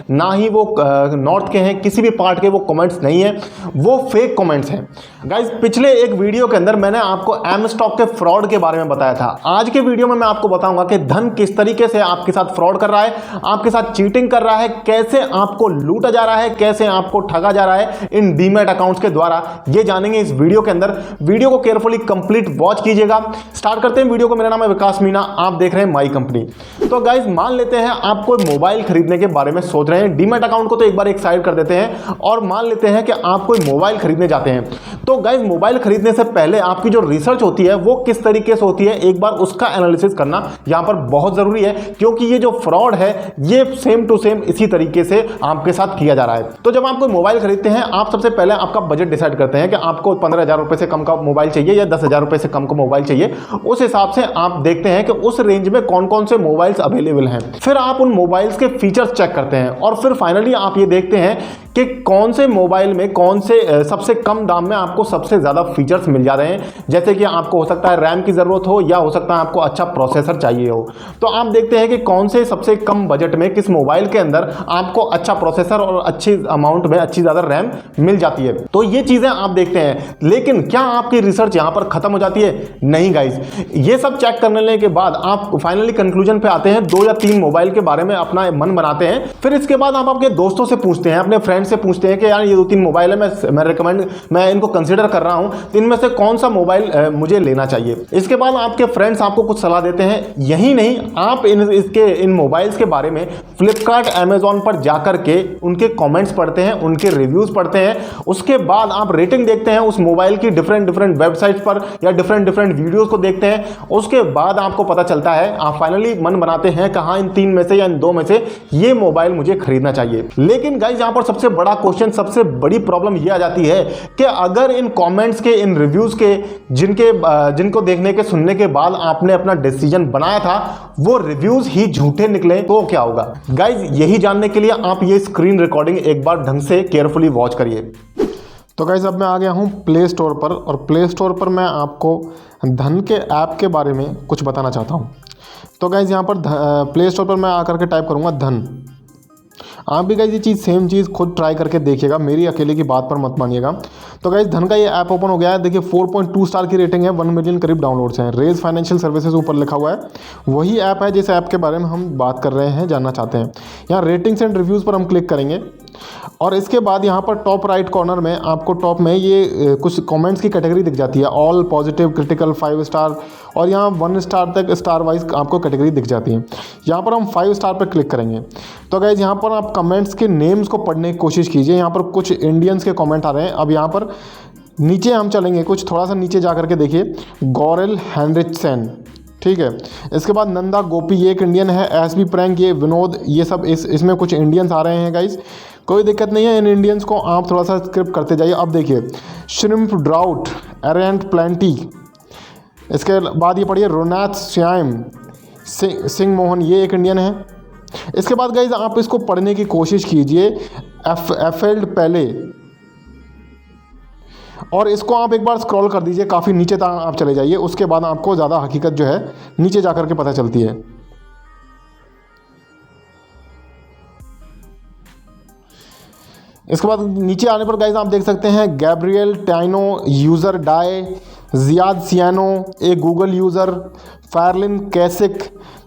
ना ही वो नॉर्थ के हैं, किसी भी पार्ट के वो कमेंट्स नहीं है, वो फेक कमेंट्स हैं। गाइज पिछले एक वीडियो के अंदर मैंने आपको एम स्टॉक के फ्रॉड के बारे में बताया था। आज के वीडियो में मैं आपको बताऊंगा कि धन किस तरीके से आपके साथ फ्रॉड कर रहा है, आपके साथ चीटिंग कर रहा है, कैसे आपको लूटा जा रहा है, कैसे आपको ठगा जा रहा है इन डीमैट अकाउंट्स के द्वारा, ये जानेंगे इस वीडियो के अंदर। वीडियो को केयरफुली कंप्लीट वॉच कीजिएगा। स्टार्ट करते हैं वीडियो को। मेरा नाम है विकास मीना, आप देख रहे हैं माई कंपनी। तो गाइज मान लेते हैं आप कोई मोबाइल खरीदने के बारे में सोच रहे हैं। डीमैट अकाउंट को तो एक बार एक साइड कर देते हैं और मान लेते हैं कि आप कोई मोबाइल खरीदने जाते हैं। तो गाइज मोबाइल खरीदने से पहले आपकी जो रिसर्च होती है वो किस तरीके से होती है, एक बार उसका एनालिसिस करना यहां पर बहुत जरूरी है, क्योंकि ये जो फ्रॉड है ये सेम टू सेम इसी तरीके से आपके साथ किया जा रहा है। तो जब आप कोई मोबाइल खरीदते हैं, आप सबसे पहले आपका बजट डिसाइड करते हैं कि आपको 15,000 रुपए से कम का मोबाइल चाहिए या 10,000 रुपए से कम का मोबाइल चाहिए। उस हिसाब से आप देखते हैं कि उस रेंज में कौन कौन से मोबाइल्स अवेलेबल हैं। फिर आप उन मोबाइल्स के फीचर्स चेक करते हैं और फिर फाइनली आप ये देखते हैं कि कौन से मोबाइल में कौन से सबसे कम दाम में आपको सबसे ज़्यादा फीचर्स मिल जा रहे हैं। जैसे कि आपको हो सकता है रैम की ज़रूरत हो या हो सकता है आपको अच्छा प्रोसेसर चाहिए हो। तो आप देखते हैं कि कौन से सबसे कम बजट में किस मोबाइल के अंदर आपको अच्छा प्रोसेसर और अच्छी अमाउंट में अच्छी ज़्यादा रैम मिल जाती है। तो ये चीज़ें आप देखते हैं। लेकिन क्या आपकी रिसर्च यहाँ पर ख़त्म हो जाती है? नहीं गाइज, ये सब चेक करने के बाद आप फाइनली कंक्लूजन पे आते हैं। 2 या 3 मोबाइल के बारे में अपना मन बनाते हैं। फिर इसके बाद आप आपके दोस्तों से पूछते हैं, अपने फ्रेंड से पूछते हैं कि यार ये 2-3 मोबाइल है, मैं इनको कंसीडर कर रहा हूं, तो इनमें से कौन सा मोबाइल मुझे लेना चाहिए। इसके बाद आपके फ्रेंड्स आपको कुछ सलाह देते हैं। यही नहीं, आप इन मोबाइल्स के बारे में फ्लिपकार्ट अमेजॉन पर जाकर के उनके कमेंट्स पढ़ते हैं, उनके रिव्यूज पढ़ते हैं। उसके बाद आप रेटिंग देखते हैं उस मोबाइल की डिफरेंट वेबसाइट्स पर या डिफरेंट वीडियोस को देखते हैं। उसके बाद आपको पता चलता है, आप फाइनली मन बनाते हैं कहां इन 3 में से या इन 2 में से ये मोबाइल मुझे खरीदना चाहिए। लेकिन गाइज यहां पर सबसे बड़ा क्वेश्चन, सबसे बड़ी प्रॉब्लम ये आ जाती है कि अगर इन कमेंट्स के, इन रिव्यूज के, जिनको देखने के सुनने के बाद आपने अपना डिसीजन बनाया था, वो रिव्यूज ही झूठे निकले तो क्या होगा। गाइज यही जानने के लिए आप ये स्क्रीन रिकॉर्डिंग एक बार ढंग से केयरफुली वॉच करिए। तो गाइज अब मैं आ गया हूँ प्ले स्टोर पर, और प्ले स्टोर पर मैं आपको धन के ऐप के बारे में कुछ बताना चाहता हूँ। तो गाइज यहाँ पर प्ले स्टोर पर मैं आकर के टाइप करूँगा धन। आप भी गाइज ये चीज़ सेम चीज़ खुद ट्राई करके देखिएगा, मेरी अकेले की बात पर मत मानिएगा। तो गाइज धन का ये ऐप ओपन हो गया है। देखिए 4.2 स्टार की रेटिंग है, 1 मिलियन करीब डाउनलोड्स हैं। रेज फाइनेंशियल सर्विसेज ऊपर लिखा हुआ है, वही ऐप है जिस ऐप के बारे में हम बात कर रहे हैं, जानना चाहते हैं। यहाँ रेटिंग्स एंड रिव्यूज़ पर हम क्लिक करेंगे और इसके बाद यहाँ पर टॉप राइट कॉर्नर में आपको टॉप में ये कुछ कमेंट्स की कैटेगरी दिख जाती है, ऑल, पॉजिटिव, क्रिटिकल, 5 स्टार, और यहाँ 1 स्टार तक स्टार वाइज आपको कैटेगरी दिख जाती है। यहाँ पर हम 5 स्टार पर क्लिक करेंगे। तो गाइज यहाँ पर आप कमेंट्स के नेम्स को पढ़ने की कोशिश कीजिए। यहाँ पर कुछ इंडियंस के कमेंट आ रहे हैं। अब यहाँ पर नीचे हम चलेंगे, कुछ थोड़ा सा नीचे जा करके देखिए, गॉरेल हेनरिचसन, ठीक है। इसके बाद नंदा गोपी, ये एक इंडियन है। एस बी प्रैंक, ये विनोद, ये सब इसमें कुछ इंडियंस आ रहे हैं गाइज। कोई दिक्कत नहीं है, इन इंडियंस को आप थोड़ा सा स्क्रिप्ट करते जाइए। अब देखिए श्रिम्प ड्राउट, एरेंट प्लेंटी। इसके बाद ये पढ़िए रोनाथ श्याम सिंह मोहन, ये एक इंडियन है। इसके बाद गाइज आप इसको पढ़ने की कोशिश कीजिए, एफेल्ड पहले, और इसको आप एक बार स्क्रॉल कर दीजिए, काफ़ी नीचे तक आप चले जाइए। उसके बाद आपको ज़्यादा हकीकत जो है नीचे जा कर के पता चलती है। इसके बाद नीचे आने पर गाइज आप देख सकते हैं गैब्रियल टाइनो, यूज़र डाई, जियाद सियानो, ए गूगल यूज़र, फायरलिन कैसिक।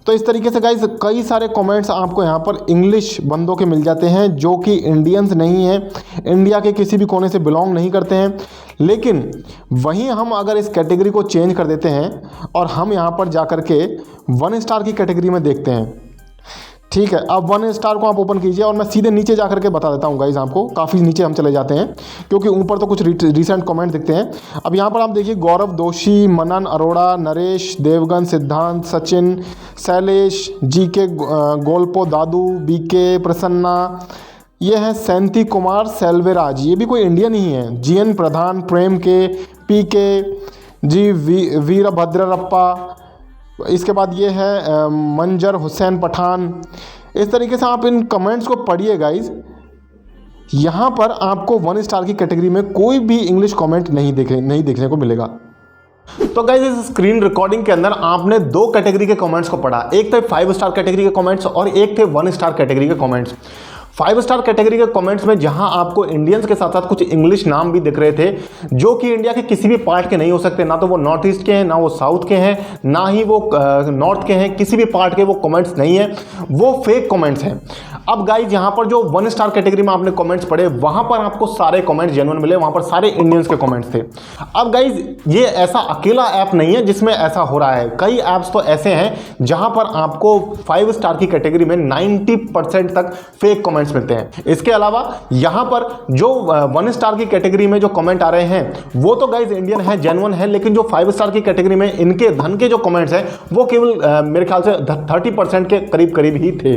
तो इस तरीके से गाइज कई सारे कमेंट्स आपको यहाँ पर इंग्लिश बंदों के मिल जाते हैं, जो कि इंडियंस नहीं हैं, इंडिया के किसी भी कोने से बिलोंग नहीं करते हैं। लेकिन वहीं हम अगर इस कैटेगरी को चेंज कर देते हैं और हम यहाँ पर जा कर के 1 स्टार की कैटेगरी में देखते हैं, ठीक है। अब 1 स्टार को आप ओपन कीजिए और मैं सीधे नीचे जा करके बता देता हूँ गाइज आपको। काफ़ी नीचे हम चले जाते हैं क्योंकि ऊपर तो कुछ रिसेंट कमेंट दिखते हैं। अब यहाँ पर आप देखिए गौरव दोषी, मनन अरोड़ा, नरेश देवगन, सिद्धांत, सचिन, शैलेश, जीके गोल्पो, दादू, बीके प्रसन्ना, ये हैं सैंती कुमार सेल्वेराज, ये भी कोई इंडियन ही है। जीएन प्रधान, प्रेम के, पीके जी, वीरभद्रप्पा। इसके बाद ये है मंजर हुसैन पठान। इस तरीके से आप इन कमेंट्स को पढ़िए गाइज। यहाँ पर आपको 1 स्टार की कैटेगरी में कोई भी इंग्लिश कमेंट नहीं देखने को मिलेगा। तो गाइज इस स्क्रीन रिकॉर्डिंग के अंदर आपने 2 कैटेगरी के कमेंट्स को पढ़ा। एक थे 5 स्टार कैटेगरी के कमेंट्स और एक थे 1 स्टार कैटेगरी के कमेंट्स। 5 स्टार कैटेगरी के कमेंट्स में जहां आपको इंडियंस के साथ साथ कुछ इंग्लिश नाम भी दिख रहे थे जो कि इंडिया के किसी भी पार्ट के नहीं हो सकते, ना तो वो नॉर्थ ईस्ट के हैं, ना वो साउथ के हैं, ना ही वो नॉर्थ के हैं, किसी भी पार्ट के वो कमेंट्स नहीं है, वो फेक कमेंट्स हैं। अब गाइज यहां पर जो 1 स्टार कैटेगरी में आपने कमेंट्स पढ़े वहां पर आपको सारे कमेंट्स जेन्युइन मिले, वहां पर सारे इंडियंस के कमेंट्स थे। अब गाइज ये ऐसा अकेला ऐप नहीं है जिसमें ऐसा हो रहा है, कई ऐप्स तो ऐसे हैं जहां पर आपको 5 स्टार की कैटेगरी में 90% तक फेक कमेंट्स मिलते हैं। इसके अलावा यहां पर जो 1 स्टार की कैटेगरी में जो कमेंट आ रहे हैं वो तो गाइज इंडियन है, जेन्युइन है, लेकिन जो 5 स्टार की कैटेगरी में इनके धन के जो कमेंट्स हैं वो केवल मेरे ख्याल से 30% के करीब करीब ही थे।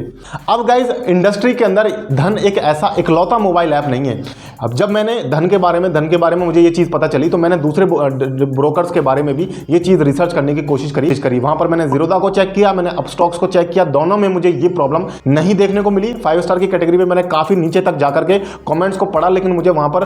अब गाइज इंडस्ट्री के अंदर धन एक ऐसा इकलौता मोबाइल ऐप नहीं है। अब जब मैंने धन के बारे में मुझे ये चीज़ पता चली तो मैंने दूसरे ब्रोकर्स के बारे में भी ये चीज़ रिसर्च करने की कोशिश करी। वहां पर मैंने ज़ीरोधा को चेक किया, मैंने अपस्टॉक्स को चेक किया, दोनों में मुझे ये प्रॉब्लम नहीं देखने को मिली। 5 स्टार की कैटेगरी में मैंने काफ़ी नीचे तक जाकर के कमेंट्स को पढ़ा, लेकिन मुझे वहां पर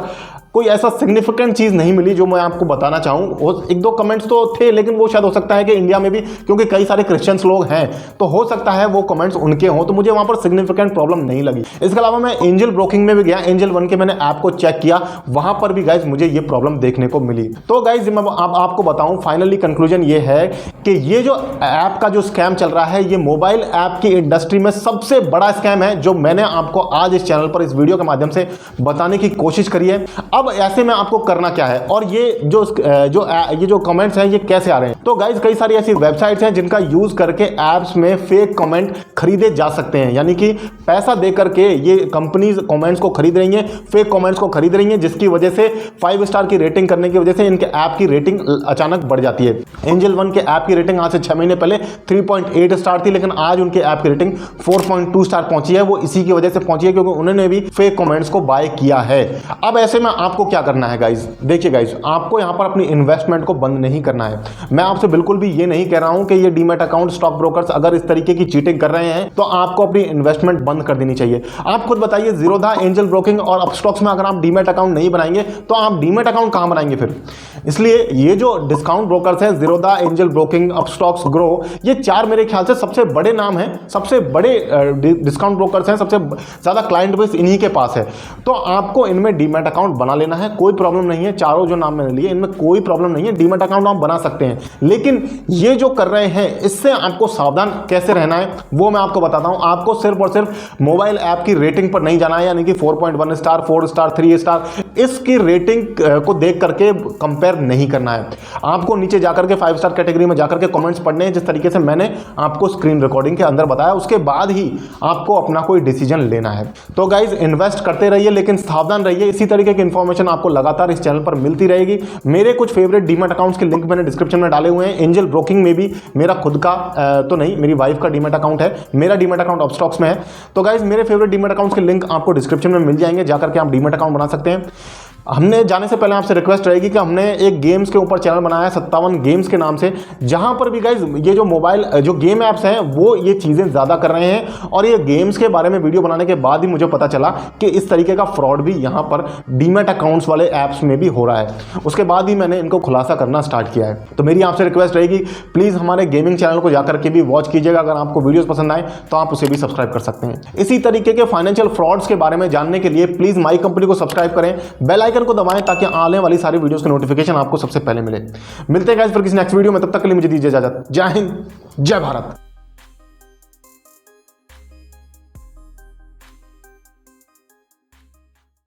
कोई ऐसा सिग्निफिकेंट चीज़ नहीं मिली जो मैं आपको बताना चाहूँ। एक दो कमेंट्स तो थे, लेकिन वो शायद हो सकता है कि इंडिया में भी, क्योंकि कई सारे क्रिश्चियंस लोग हैं, तो हो सकता है वो कमेंट्स उनके हों, तो मुझे वहां पर सिग्निफिकेंट प्रॉब्लम नहीं लगी। इसके अलावा मैं एंजल ब्रोकिंग में भी गया, एंजल वन के मैंने ऐप को चेक किया, वहां पर भी गाइज मुझे ये प्रॉब्लम देखने को मिली। तो गाइज मैं आपको बताऊं, फाइनली कंक्लूजन ये है कि ये जो ऐप का जो स्कैम चल रहा है ये मोबाइल ऐप की इंडस्ट्री में सबसे बड़ा स्कैम है जो मैंने आपको आज इस चैनल पर इस वीडियो के माध्यम से बताने की कोशिश करी है। अब ऐसे में आपको करना क्या है और ये जो कमेंट्स हैं ये कैसे आ रहे हैं। तो गाइज कई सारी ऐसी वेबसाइट्स हैं जिनका यूज करके ऐप्स में फेक कमेंट खरीदे जा सकते हैं, यानी कि पैसा दे करके ये कंपनीज कमेंट्स को खरीद रही हैं, फेक कमेंट्स को खरीद रही हैं, जिसकी वजह से 5 स्टार की रेटिंग करने की वजह से इनके ऐप की रेटिंग अचानक बढ़ जाती है। एंजल वन के ऐप की रेटिंग आज से 6 महीने पहले 3.8 स्टार थी, लेकिन आज उनके ऐप की रेटिंग 4.2 स्टार पहुंची है। वो इसी की वजह से पहुंची है क्योंकि उन्होंने भी फेक कमेंट्स को बाय किया है। अब ऐसे में आपको क्या करना है गाइज, देखिए गाइज, आपको यहां पर अपनी इन्वेस्टमेंट को बंद नहीं करना है। मैं आपसे बिल्कुल भी ये नहीं कह रहा हूं कि ये डीमैट अकाउंट स्टॉक ब्रोकर्स अगर इस तरीके की चीटिंग कर रहे हैं तो आपको अपनी इन्वेस्टमेंट बंद कर देनी चाहिए। आप खुद बताइए, ज़ीरोधा, एंजल ब्रोकिंग और अपस्टॉक्स में अगर आप डीमैट अकाउंट नहीं बनाएंगे तो आप डीमैट अकाउंट कहां बनाएंगे फिर। इसलिए ये जो डिस्काउंट ब्रोकर्स हैं, Zerodha, angel broking, Upstox, grow, ये 4 मेरे ख्याल से सबसे बड़े नाम हैं, सबसे बड़े डिस्काउंट ब्रोकर्स हैं, सबसे ज़्यादा क्लाइंट बेस इन्हीं के पास है। तो आपको इनमें डीमैट अकाउंट बना लेना है, कोई प्रॉब्लम नहीं है। चारों जो नाम मैंने लिए इनमें कोई प्रॉब्लम नहीं है, डीमैट अकाउंट आप बना सकते हैं। लेकिन ये जो कर रहे हैं इससे आपको सावधान कैसे रहना है वो मैं आपको बताता हूं। आपको सिर्फ और सिर्फ मोबाइल ऐप की रेटिंग पर नहीं जाना है, यानी कि 4.1 स्टार, 4 स्टार, 3 स्टार, इसकी रेटिंग को देख करके कंपेयर नहीं करना है। आपको नीचे जाकर के 5 स्टार कैटेगरी में जाकर के कमेंट्स पढ़ने हैं, जिस तरीके से मैंने आपको स्क्रीन रिकॉर्डिंग के अंदर बताया, उसके बाद ही आपको अपना कोई डिसीजन लेना है। तो गाइज इन्वेस्ट करते रहिए लेकिन सावधान रहिए। इसी तरीके की इंफॉर्मेशन आपको लगातार इस चैनल पर मिलती रहेगी। मेरे कुछ फेवरेट डीमैट अकाउंट्स के लिंक मैंने डिस्क्रिप्शन में डाले हुए हैं। एंजल ब्रोकिंग में भी मेरा खुद का तो नहीं, मेरी वाइफ का डीमैट अकाउंट है, मेरा डीमैट अकाउंट अपस्टॉक्स में है। तो गाइज मेरे फेवरेट डीमैट अकाउंट्स के लिंक आपको डिस्क्रिप्शन में मिल जाएंगे, जाकर के आप डीमैट अकाउंट बना सकते हैं। हमने जाने से पहले आपसे रिक्वेस्ट रहेगी कि हमने एक गेम्स के ऊपर चैनल बनाया है 57 गेम्स के नाम से, जहां पर भी गाइज ये जो मोबाइल जो गेम ऐप्स हैं वो ये चीज़ें ज़्यादा कर रहे हैं। और ये गेम्स के बारे में वीडियो बनाने के बाद ही मुझे पता चला कि इस तरीके का फ्रॉड भी यहाँ पर डीमैट अकाउंट्स वाले ऐप्स में भी हो रहा है। उसके बाद ही मैंने इनको खुलासा करना स्टार्ट किया है। तो मेरी आपसे रिक्वेस्ट रहेगी, प्लीज़ हमारे गेमिंग चैनल को जाकर के भी वॉच कीजिएगा। अगर आपको वीडियोज़ पसंद आए तो आप उसे भी सब्सक्राइब कर सकते हैं। इसी तरीके के फाइनेंशियल फ्रॉड्स के बारे में जानने के लिए प्लीज़ माई कंपनी को सब्सक्राइब करें, बेल आइकन को दबाएं ताकि आने वाली सारी वीडियोस की नोटिफिकेशन आपको सबसे पहले मिले। मिलते हैं गाइस फिर किसी नेक्स्ट वीडियो में, तब तक के लिए मुझे दीजिए इजाजत। जय हिंद, जय भारत।